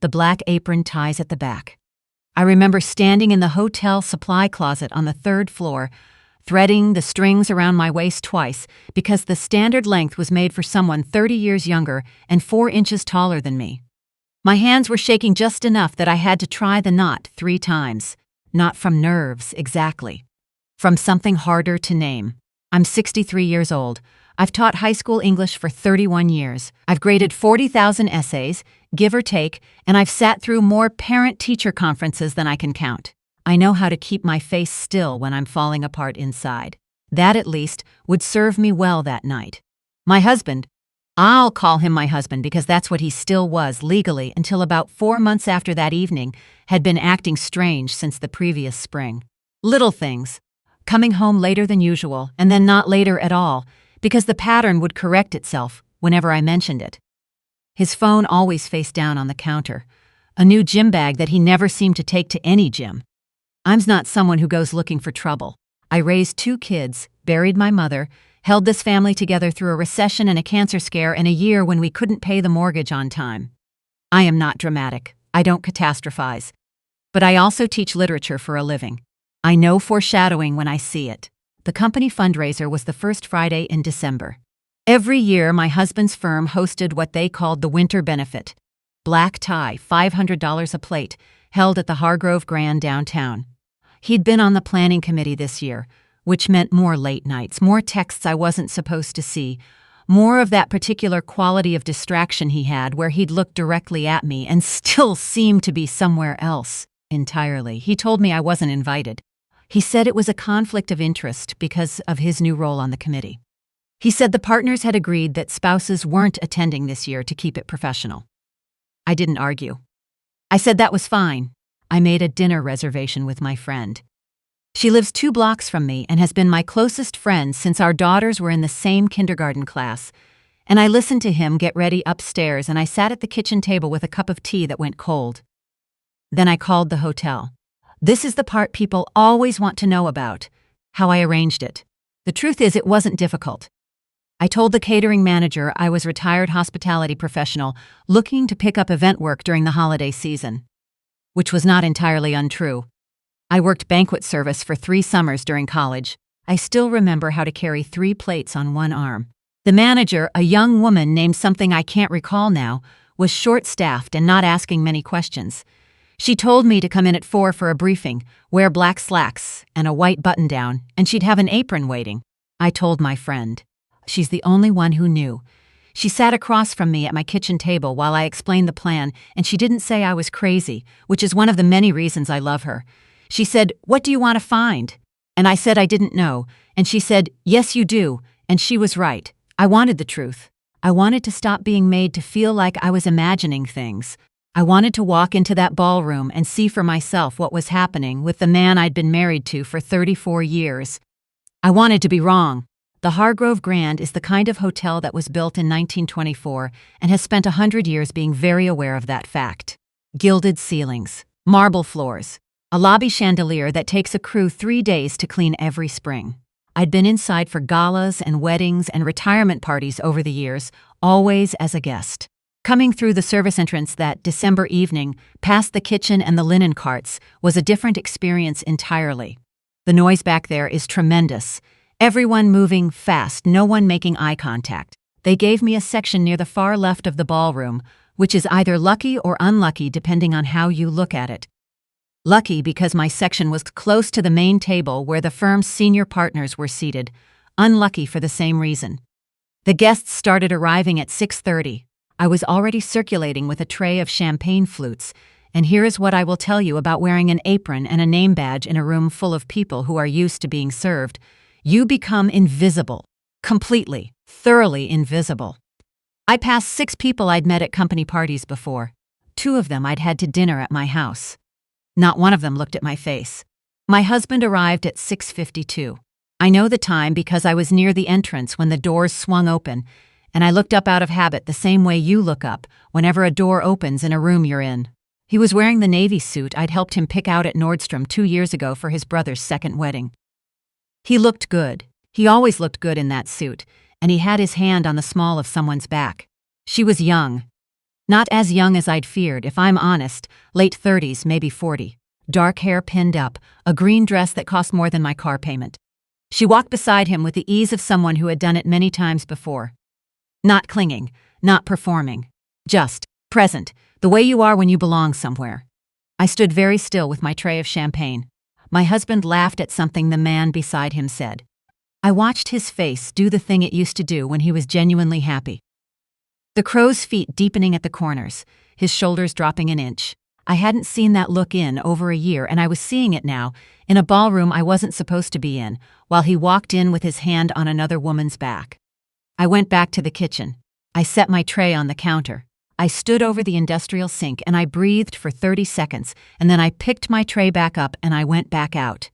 the black apron ties at the back. I remember standing in the hotel supply closet on the third floor, threading the strings around my waist twice because the standard length was made for someone 30 years younger and 4 inches taller than me. My hands were shaking just enough that I had to try the knot 3 times. Not from nerves, exactly. From something harder to name. I'm 63 years old. I've taught high school English for 31 years. I've graded 40,000 essays, give or take, and I've sat through more parent-teacher conferences than I can count. I know how to keep my face still when I'm falling apart inside. That, at least, would serve me well that night. My husband, I'll call him my husband because that's what he still was legally until about 4 months after that evening, had been acting strange since the previous spring. Little things. Coming home later than usual and then not later at all because the pattern would correct itself whenever I mentioned it. His phone always face down on the counter, a new gym bag that he never seemed to take to any gym. I'm not someone who goes looking for trouble. I raised 2 kids, buried my mother, held this family together through a recession and a cancer scare in a year when we couldn't pay the mortgage on time. I am not dramatic. I don't catastrophize. But I also teach literature for a living. I know foreshadowing when I see it. The company fundraiser was the first Friday in December. Every year, my husband's firm hosted what they called the Winter Benefit. Black tie, $500 a plate, held at the Hargrove Grand downtown. He'd been on the planning committee this year, which meant more late nights, more texts I wasn't supposed to see, more of that particular quality of distraction he had where he'd look directly at me and still seem to be somewhere else entirely. He told me I wasn't invited. He said it was a conflict of interest because of his new role on the committee. He said the partners had agreed that spouses weren't attending this year to keep it professional. I didn't argue. I said that was fine. I made a dinner reservation with my friend. She lives 2 blocks from me and has been my closest friend since our daughters were in the same kindergarten class, and I listened to him get ready upstairs and I sat at the kitchen table with a cup of tea that went cold. Then I called the hotel. This is the part people always want to know about, how I arranged it. The truth is it wasn't difficult. I told the catering manager I was a retired hospitality professional looking to pick up event work during the holiday season, which was not entirely untrue. I worked banquet service for 3 summers during college. I still remember how to carry 3 plates on one arm. The manager, a young woman named something I can't recall now, was short-staffed and not asking many questions. She told me to come in at 4 for a briefing, wear black slacks and a white button-down, and she'd have an apron waiting. I told my friend. She's the only one who knew. She sat across from me at my kitchen table while I explained the plan, and she didn't say I was crazy, which is one of the many reasons I love her. She said, "What do you want to find?" And I said I didn't know, and she said, "Yes, you do," and she was right. I wanted the truth. I wanted to stop being made to feel like I was imagining things. I wanted to walk into that ballroom and see for myself what was happening with the man I'd been married to for 34 years. I wanted to be wrong. The Hargrove Grand is the kind of hotel that was built in 1924 and has spent 100 years being very aware of that fact. Gilded ceilings, marble floors, a lobby chandelier that takes a crew 3 days to clean every spring. I'd been inside for galas and weddings and retirement parties over the years, always as a guest. Coming through the service entrance that December evening, past the kitchen and the linen carts, was a different experience entirely. The noise back there is tremendous. Everyone moving fast, no one making eye contact. They gave me a section near the far left of the ballroom, which is either lucky or unlucky depending on how you look at it. Lucky because my section was close to the main table where the firm's senior partners were seated. Unlucky for the same reason. The guests started arriving at 6:30. I was already circulating with a tray of champagne flutes, and here is what I will tell you about wearing an apron and a name badge in a room full of people who are used to being served. You become invisible. Completely, thoroughly invisible. I passed 6 people I'd met at company parties before. 2 of them I'd had to dinner at my house. Not one of them looked at my face. My husband arrived at 6:52. I know the time because I was near the entrance when the doors swung open, and I looked up out of habit the same way you look up whenever a door opens in a room you're in. He was wearing the navy suit I'd helped him pick out at Nordstrom 2 years ago for his brother's second wedding. He looked good. He always looked good in that suit, and he had his hand on the small of someone's back. She was young. Not as young as I'd feared, if I'm honest, late 30s, maybe 40. Dark hair pinned up, a green dress that cost more than my car payment. She walked beside him with the ease of someone who had done it many times before. Not clinging, not performing. Just present, the way you are when you belong somewhere. I stood very still with my tray of champagne. My husband laughed at something the man beside him said. I watched his face do the thing it used to do when he was genuinely happy. The crow's feet deepening at the corners, his shoulders dropping an inch. I hadn't seen that look in over a year, and I was seeing it now, in a ballroom I wasn't supposed to be in, while he walked in with his hand on another woman's back. I went back to the kitchen. I set my tray on the counter. I stood over the industrial sink and I breathed for 30 seconds, and then I picked my tray back up and I went back out.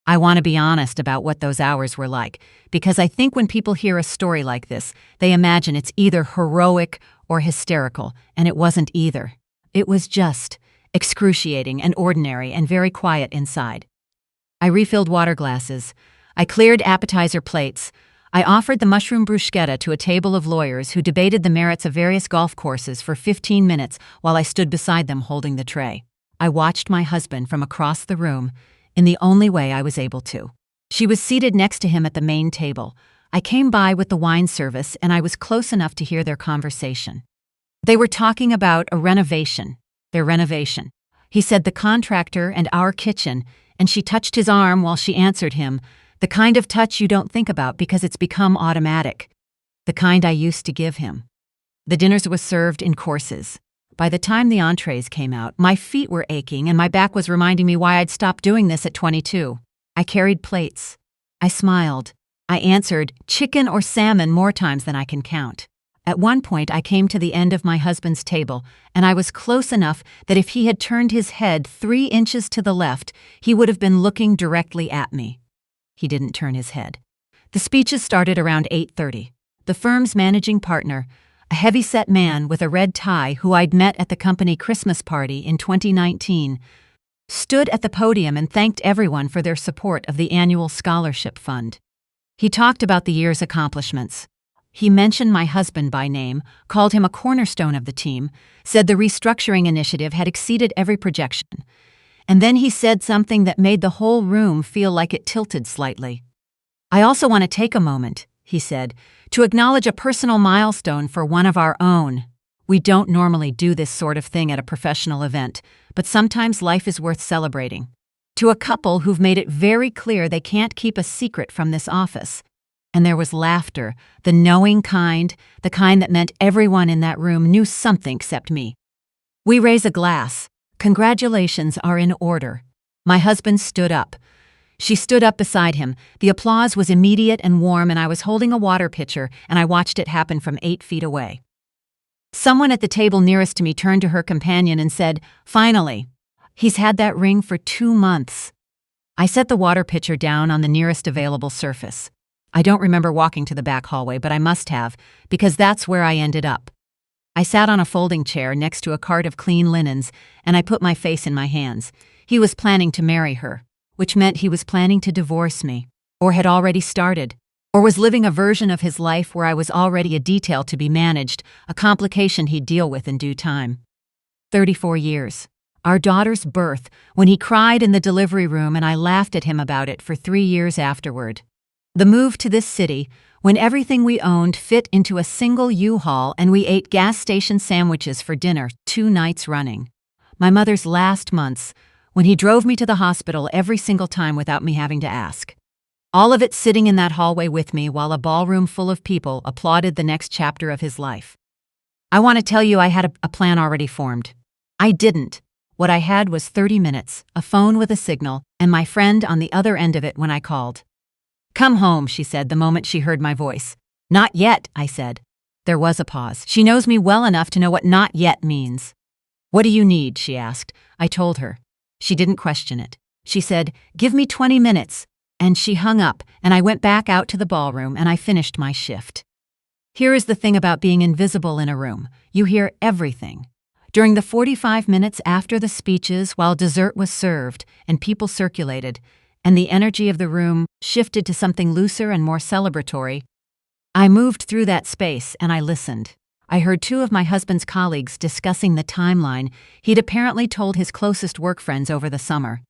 I want to be honest about what those hours were like, because I think when people hear a story like this, they imagine it's either heroic or hysterical, and it wasn't either. It was just excruciating and ordinary and very quiet inside. I refilled water glasses. I cleared appetizer plates. I offered the mushroom bruschetta to a table of lawyers who debated the merits of various golf courses for 15 minutes while I stood beside them holding the tray. I watched my husband from across the room in the only way I was able to. She was seated next to him at the main table. I came by with the wine service and I was close enough to hear their conversation. They were talking about their renovation. He said the contractor and our kitchen, and she touched his arm while she answered him, the kind of touch you don't think about because it's become automatic. The kind I used to give him. The dinners was served in courses. By the time the entrees came out, my feet were aching and my back was reminding me why I'd stopped doing this at 22. I carried plates. I smiled. I answered chicken or salmon more times than I can count. At one point, I came to the end of my husband's table, and I was close enough that if he had turned his head 3 inches to the left, he would have been looking directly at me. He didn't turn his head. The speeches started around 8:30. The firm's managing partner, a heavy-set man with a red tie who I'd met at the company Christmas party in 2019, stood at the podium and thanked everyone for their support of the annual scholarship fund. He talked about the year's accomplishments. He mentioned my husband by name, called him a cornerstone of the team, said the restructuring initiative had exceeded every projection. And then he said something that made the whole room feel like it tilted slightly. I also want to take a moment, he said, to acknowledge a personal milestone for one of our own. We don't normally do this sort of thing at a professional event, but sometimes life is worth celebrating. To a couple who've made it very clear they can't keep a secret from this office. And there was laughter, the knowing kind, the kind that meant everyone in that room knew something except me. We raise a glass. Congratulations are in order. My husband stood up. She stood up beside him. The applause was immediate and warm, and I was holding a water pitcher, and I watched it happen from 8 feet away. Someone at the table nearest to me turned to her companion and said, "Finally, he's had that ring for 2 months." I set the water pitcher down on the nearest available surface. I don't remember walking to the back hallway, but I must have, because that's where I ended up. I sat on a folding chair next to a cart of clean linens, and I put my face in my hands. He was planning to marry her, which meant he was planning to divorce me, or had already started, or was living a version of his life where I was already a detail to be managed, a complication he'd deal with in due time. 34 years. Our daughter's birth, when he cried in the delivery room and I laughed at him about it for 3 years afterward. The move to this city, when everything we owned fit into a single U-Haul and we ate gas station sandwiches for dinner 2 nights running. My mother's last months, when he drove me to the hospital every single time without me having to ask. All of it sitting in that hallway with me while a ballroom full of people applauded the next chapter of his life. I want to tell you I had a plan already formed. I didn't. What I had was 30 minutes, a phone with a signal, and my friend on the other end of it when I called. "Come home," she said the moment she heard my voice. "Not yet," I said. There was a pause. She knows me well enough to know what "not yet" means. "What do you need?" she asked. I told her. She didn't question it. She said, "Give me 20 minutes." And she hung up, and I went back out to the ballroom and I finished my shift. Here is the thing about being invisible in a room. You hear everything. During the 45 minutes after the speeches, while dessert was served and people circulated, and the energy of the room shifted to something looser and more celebratory, I moved through that space and I listened. I heard two of my husband's colleagues discussing the timeline he'd apparently told his closest work friends over the summer.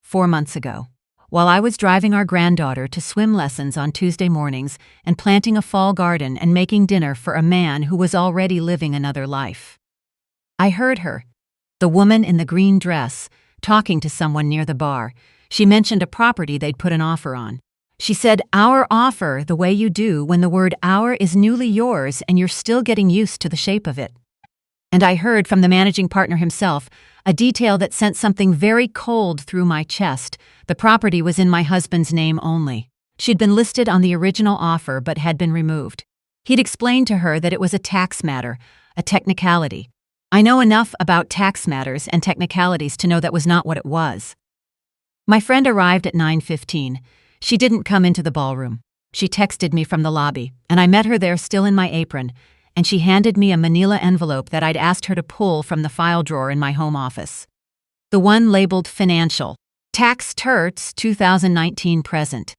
4 months ago. While I was driving our granddaughter to swim lessons on Tuesday mornings and planting a fall garden and making dinner for a man who was already living another life. I heard her, the woman in the green dress, talking to someone near the bar. She mentioned a property they'd put an offer on. She said, "Our offer," the way you do when the word "our" is newly yours and you're still getting used to the shape of it. And I heard from the managing partner himself a detail that sent something very cold through my chest. The property was in my husband's name only. She'd been listed on the original offer but had been removed. He'd explained to her that it was a tax matter, a technicality. I know enough about tax matters and technicalities to know that was not what it was. My friend arrived at 9:15. She didn't come into the ballroom. She texted me from the lobby, and I met her there still in my apron, and she handed me a manila envelope that I'd asked her to pull from the file drawer in my home office. The one labeled Financial. Tax Terts 2019 present.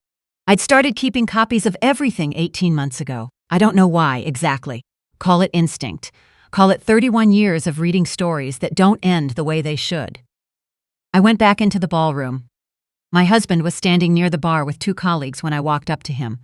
I'd started keeping copies of everything 18 months ago. I don't know why exactly. Call it instinct. Call it 31 years of reading stories that don't end the way they should. I went back into the ballroom. My husband was standing near the bar with two colleagues when I walked up to him.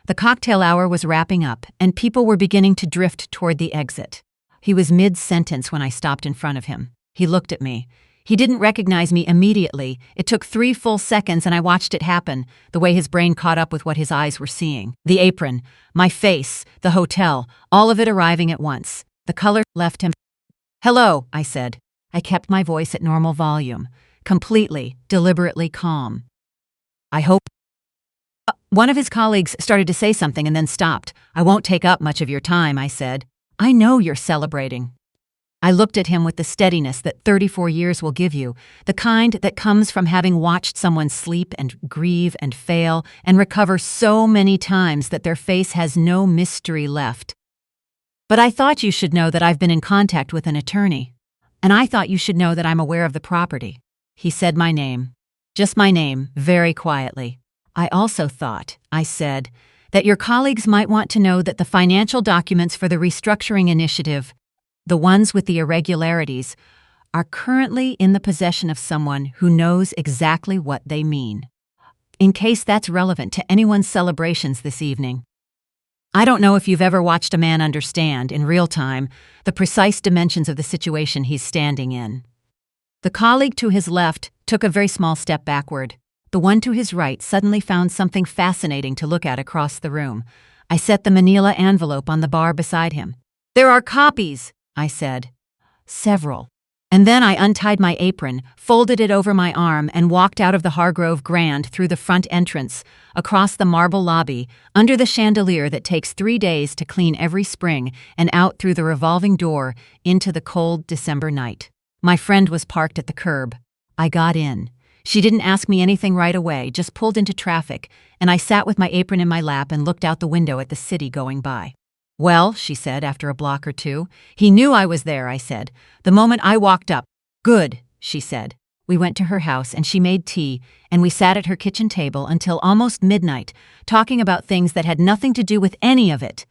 The cocktail hour was wrapping up, and people were beginning to drift toward the exit. He was mid-sentence when I stopped in front of him. He looked at me. He didn't recognize me immediately. It took 3 full seconds, and I watched it happen, the way his brain caught up with what his eyes were seeing. The apron, my face, the hotel, all of it arriving at once. The color left him. "Hello," I said. I kept my voice at normal volume, completely, deliberately calm. "I hope..." One of his colleagues started to say something and then stopped. "I won't take up much of your time," I said. "I know you're celebrating." I looked at him with the steadiness that 34 years will give you, the kind that comes from having watched someone sleep and grieve and fail and recover so many times that their face has no mystery left. "But I thought you should know that I've been in contact with an attorney. And I thought you should know that I'm aware of the property." He said my name. Just my name, very quietly. "I also thought," I said, "that your colleagues might want to know that the financial documents for the restructuring initiative, the ones with the irregularities, are currently in the possession of someone who knows exactly what they mean. In case that's relevant to anyone's celebrations this evening. I don't know if you've ever watched a man understand, in real time, the precise dimensions of the situation he's standing in." The colleague to his left took a very small step backward. The one to his right suddenly found something fascinating to look at across the room. I set the manila envelope on the bar beside him. "There are copies," I said. "Several." And then I untied my apron, folded it over my arm, and walked out of the Hargrove Grand through the front entrance, across the marble lobby, under the chandelier that takes 3 days to clean every spring, and out through the revolving door into the cold December night. My friend was parked at the curb. I got in. She didn't ask me anything right away, just pulled into traffic, and I sat with my apron in my lap and looked out the window at the city going by. "Well," she said after a block or two. "He knew I was there," I said, "the moment I walked up." "Good," she said. We went to her house and she made tea, and we sat at her kitchen table until almost midnight, talking about things that had nothing to do with any of it.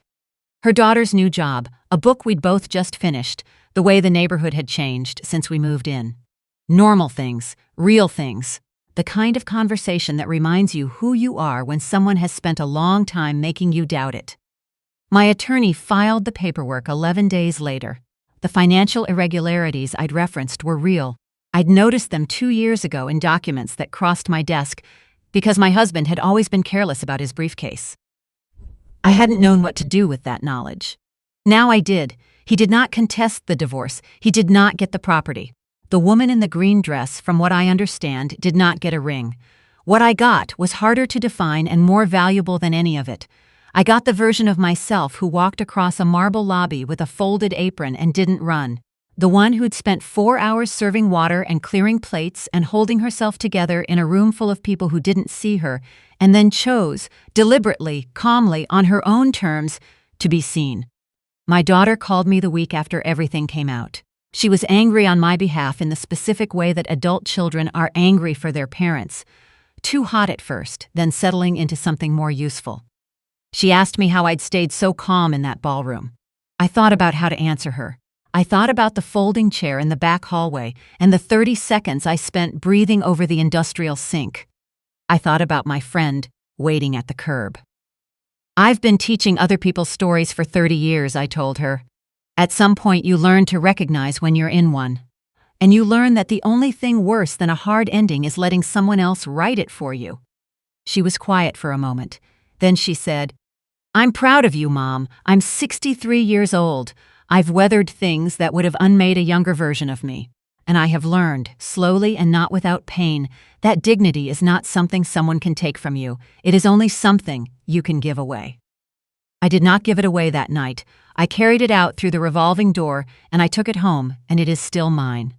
Her daughter's new job, a book we'd both just finished, the way the neighborhood had changed since we moved in. Normal things, real things. The kind of conversation that reminds you who you are when someone has spent a long time making you doubt it. My attorney filed the paperwork 11 days later. The financial irregularities I'd referenced were real. I'd noticed them 2 years ago in documents that crossed my desk because my husband had always been careless about his briefcase. I hadn't known what to do with that knowledge. Now I did. He did not contest the divorce. He did not get the property. The woman in the green dress, from what I understand, did not get a ring. What I got was harder to define and more valuable than any of it. I got the version of myself who walked across a marble lobby with a folded apron and didn't run. The one who'd spent 4 hours serving water and clearing plates and holding herself together in a room full of people who didn't see her, and then chose, deliberately, calmly, on her own terms, to be seen. My daughter called me the week after everything came out. She was angry on my behalf in the specific way that adult children are angry for their parents. Too hot at first, then settling into something more useful. She asked me how I'd stayed so calm in that ballroom. I thought about how to answer her. I thought about the folding chair in the back hallway and the 30 seconds I spent breathing over the industrial sink. I thought about my friend waiting at the curb. I've been teaching other people's stories for 30 years, I told her. At some point, you learn to recognize when you're in one. And you learn that the only thing worse than a hard ending is letting someone else write it for you. She was quiet for a moment. Then she said, "I'm proud of you, Mom. I'm 63 years old. I've weathered things that would have unmade a younger version of me. And I have learned, slowly and not without pain, that dignity is not something someone can take from you. It is only something you can give away." I did not give it away that night. I carried it out through the revolving door, and I took it home, and it is still mine.